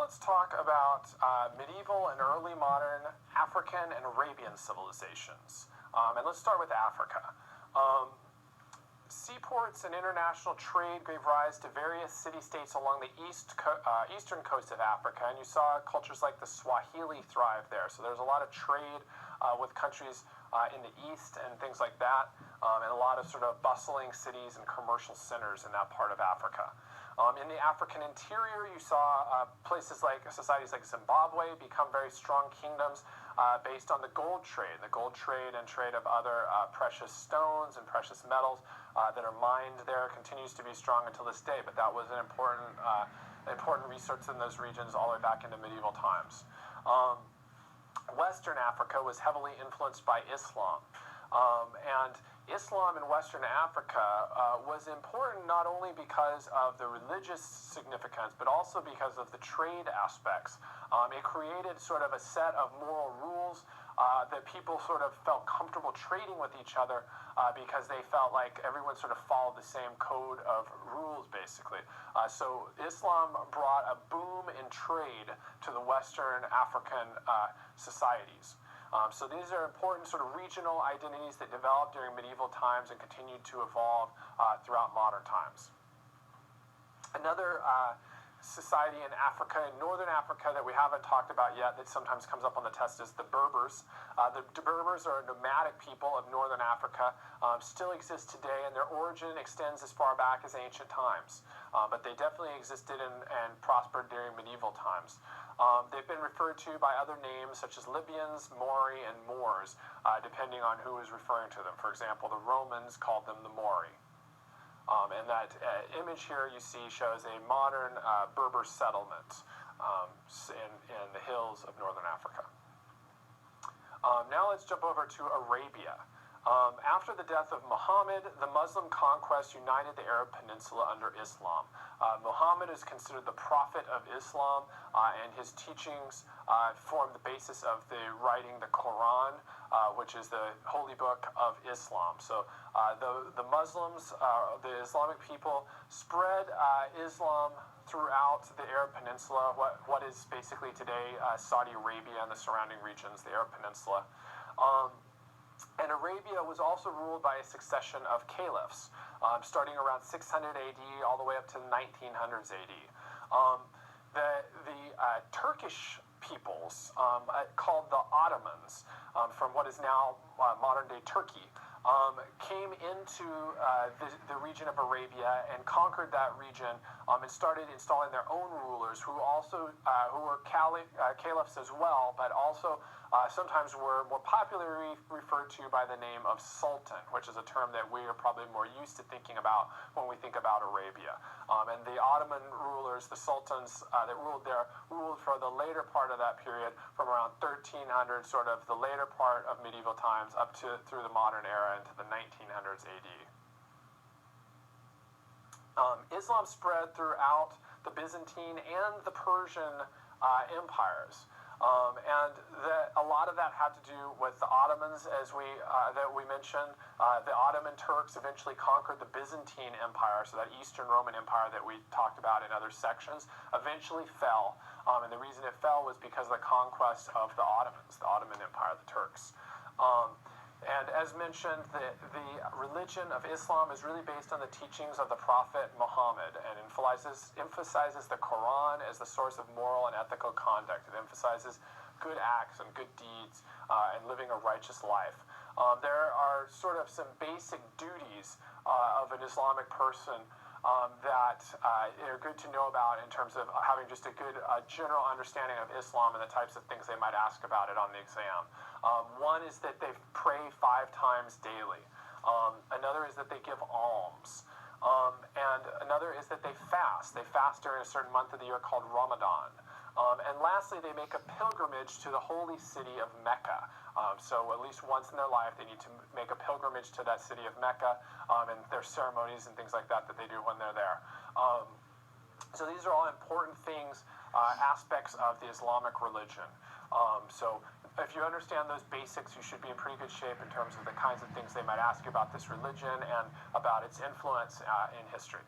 let's talk about medieval and early modern African and Arabian civilizations. And let's start with Africa. Seaports and international trade gave rise to various city-states along the eastern coast of Africa, and you saw cultures like the Swahili thrive there. So there's a lot of trade with countries in the east and things like that, and a lot of sort of bustling cities and commercial centers in that part of Africa. In the African interior, you saw places like societies like Zimbabwe become very strong kingdoms based on the gold trade. The gold trade and trade of other precious stones and precious metals that are mined there continues to be strong until this day, but that was an important resource in those regions all the way back into medieval times. Western Africa was heavily influenced by Islam, and Islam in Western Africa was important not only because of the religious significance, but also because of the trade aspects. It created sort of a set of moral rules that people sort of felt comfortable trading with each other because they felt like everyone sort of followed the same code of rules, basically. So Islam brought a boom in trade to the Western African societies. So these are important sort of regional identities that developed during medieval times and continued to evolve throughout modern times. Another society in Africa, in northern Africa, that we haven't talked about yet, that sometimes comes up on the test, is the Berbers. The Berbers are a nomadic people of northern Africa, still exist today, and their origin extends as far back as ancient times. But they definitely existed and prospered during medieval times. They've been referred to by other names such as Libyans, Mori, and Moors, depending on who is referring to them. For example, the Romans called them the Mori. And that image here you see shows a modern Berber settlement in the hills of northern Africa. Now let's jump over to Arabia. After the death of Muhammad, the Muslim conquest united the Arab Peninsula under Islam. Muhammad is considered the prophet of Islam, and his teachings form the basis of the writing the Quran, which is the holy book of Islam. So the Muslims, the Islamic people, spread Islam throughout the Arab Peninsula, what is basically today Saudi Arabia and the surrounding regions, the Arab Peninsula. And Arabia was also ruled by a succession of caliphs, starting around 600 AD all the way up to 1900s AD. The Turkish peoples, called the Ottomans, from what is now modern-day Turkey, came into the region of Arabia and conquered that region and started installing their own rulers who were caliphs as well, but also sometimes were more popularly referred to by the name of sultan, which is a term that we are probably more used to thinking about when we think about Arabia. And the Ottoman rulers, the sultans that ruled there, ruled for the later part of that period from around 1300, sort of the later part of medieval times, up to through the modern era into the 1900s AD. Islam spread throughout the Byzantine and the Persian empires. And a lot of that had to do with the Ottomans, as that we mentioned. The Ottoman Turks eventually conquered the Byzantine Empire, so that Eastern Roman Empire that we talked about in other sections eventually fell. And the reason it fell was because of the conquest of the Ottomans, the Ottoman Empire, the Turks. And as mentioned, the religion of Islam is really based on the teachings of the Prophet Muhammad and emphasizes the Quran as the source of moral and ethical conduct. It emphasizes good acts and good deeds and living a righteous life. There are sort of some basic duties of an Islamic person that are good to know about in terms of having just a good general understanding of Islam and the types of things they might ask about it on the exam. One is that they pray 5 times daily. Another is that they give alms. And another is that they fast. They fast during a certain month of the year called Ramadan. And lastly, they make a pilgrimage to the holy city of Mecca. So at least once in their life, they need to make a pilgrimage to that city of Mecca, and their ceremonies and things like that they do when they're there. So these are all important things, aspects of the Islamic religion. So if you understand those basics, you should be in pretty good shape in terms of the kinds of things they might ask you about this religion and about its influence in history.